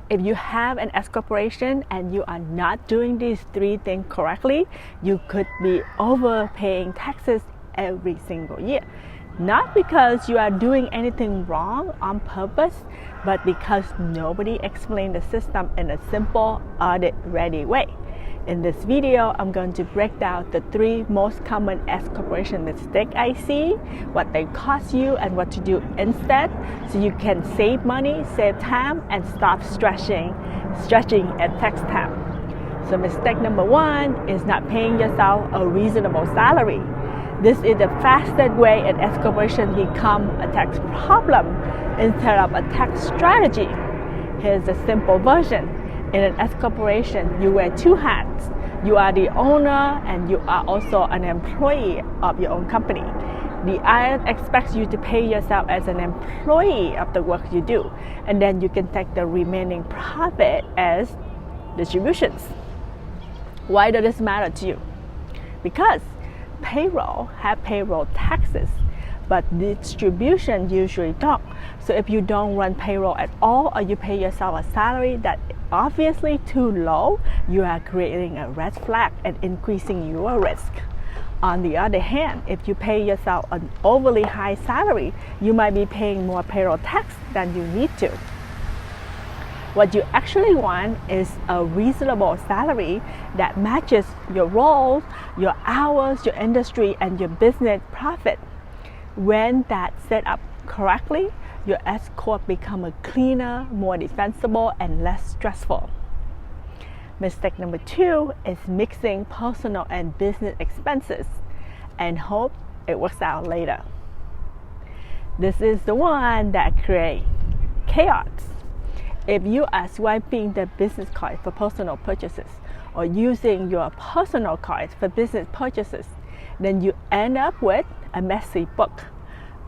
If you have an S corporation and you are not doing these 3 things correctly, you could be overpaying taxes every single year. Not because you are doing anything wrong on purpose, but because nobody explained the system in a simple audit-ready way. In this video, I'm going to break down the 3 most common S corporation mistakes I see, what they cost you, and what to do instead, so you can save money, save time, and stop stretching at tax time. So mistake number 1 is not paying yourself a reasonable salary. This is the fastest way an S corporation become a tax problem instead of a tax strategy. Here's a simple version. In an S corporation, you wear 2 hats. You are the owner and you are also an employee of your own company. The IRS expects you to pay yourself as an employee of the work you do, and then you can take the remaining profit as distributions. Why does this matter to you? Because payroll have payroll taxes, but distribution usually don't. So if you don't run payroll at all, or you pay yourself a salary that obviously too low, you are creating a red flag and increasing your risk. On the other hand, if you pay yourself an overly high salary, you might be paying more payroll tax than you need to. What you actually want is a reasonable salary that matches your role, your hours, your industry, and your business profit. When that's set up correctly, your S-Corp become a cleaner, more defensible, and less stressful. Mistake number 2 is mixing personal and business expenses and hope it works out later. This is the one that creates chaos. If you are swiping the business card for personal purchases or using your personal cards for business purchases, then you end up with a messy book,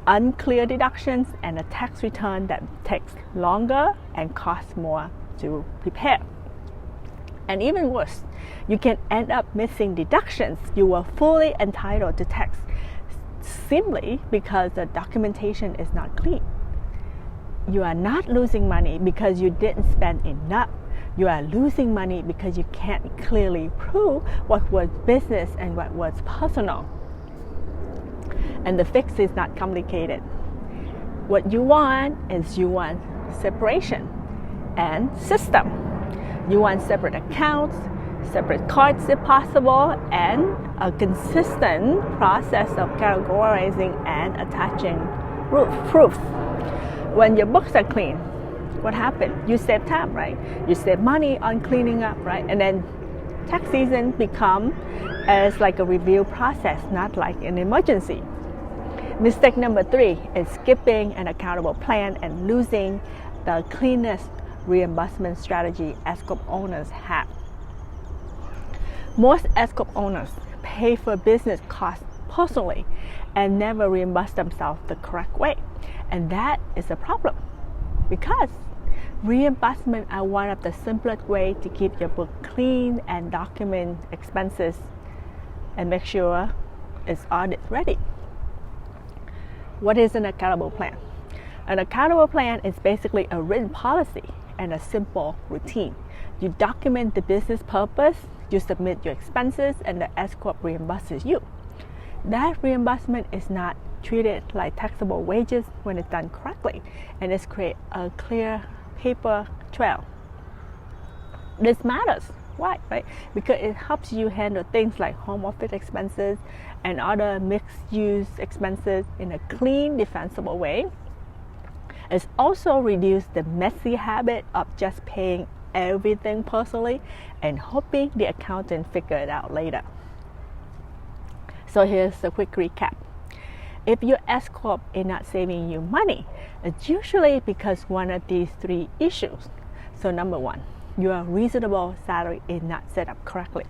unclear deductions, and a tax return that takes longer and costs more to prepare. And even worse, you can end up missing deductions you were fully entitled to tax simply because the documentation is not clean. You are not losing money because you didn't spend enough. You are losing money because you can't clearly prove what was business and what was personal. And the fix is not complicated. What you want is separation and system. You want separate accounts, separate cards if possible, and a consistent process of categorizing and attaching proof. When your books are clean, what happens? You save time, right? You save money on cleaning up, right? And then tax season become as like a review process, not like an emergency. Mistake number 3 is skipping an accountable plan and losing the cleanest reimbursement strategy S-Corp owners have. Most S-Corp owners pay for business costs personally and never reimburse themselves the correct way. And that is a problem because reimbursement are one of the simplest ways to keep your book clean and document expenses and make sure it's audit ready. What is an accountable plan? An accountable plan is basically a written policy and a simple routine. You document the business purpose, you submit your expenses, and the S-Corp reimburses you. That reimbursement is not treated like taxable wages when it's done correctly, and it's create a clear paper trail. This matters. Why? Right? Because it helps you handle things like home office expenses and other mixed-use expenses in a clean, defensible way. It's also reduced the messy habit of just paying everything personally and hoping the accountant figure it out later. So here's a quick recap. If your S-Corp is not saving you money, it's usually because one of these 3 issues. So number 1, your reasonable salary is not set up correctly.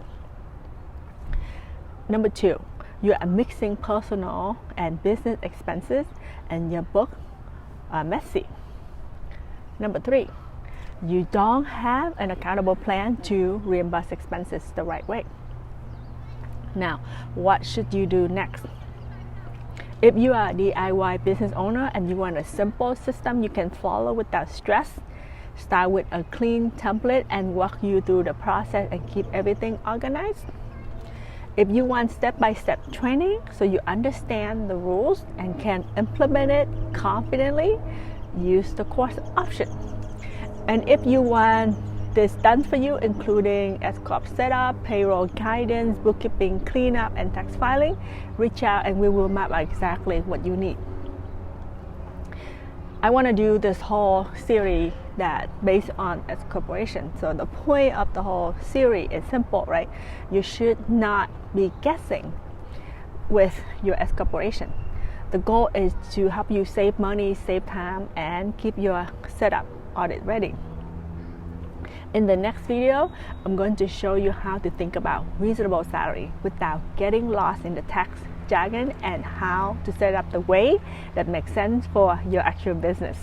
Number 2, you are mixing personal and business expenses and your book are messy. Number 3, you don't have an accountable plan to reimburse expenses the right way. Now, what should you do next? If you are a DIY business owner and you want a simple system you can follow without stress, start with a clean template and walk you through the process and keep everything organized. If you want step-by-step training so you understand the rules and can implement it confidently, use the course option. And if you want this done for you, including S-Corp setup, payroll guidance, bookkeeping cleanup, and tax filing, reach out and we will map out exactly what you need. I want to do this whole series that based on S-Corporation. So the point of the whole series is simple, right? You should not be guessing with your S-Corporation. The goal is to help you save money, save time, and keep your setup audit ready. In the next video, I'm going to show you how to think about reasonable salary without getting lost in the tax jargon and how to set up the way that makes sense for your actual business.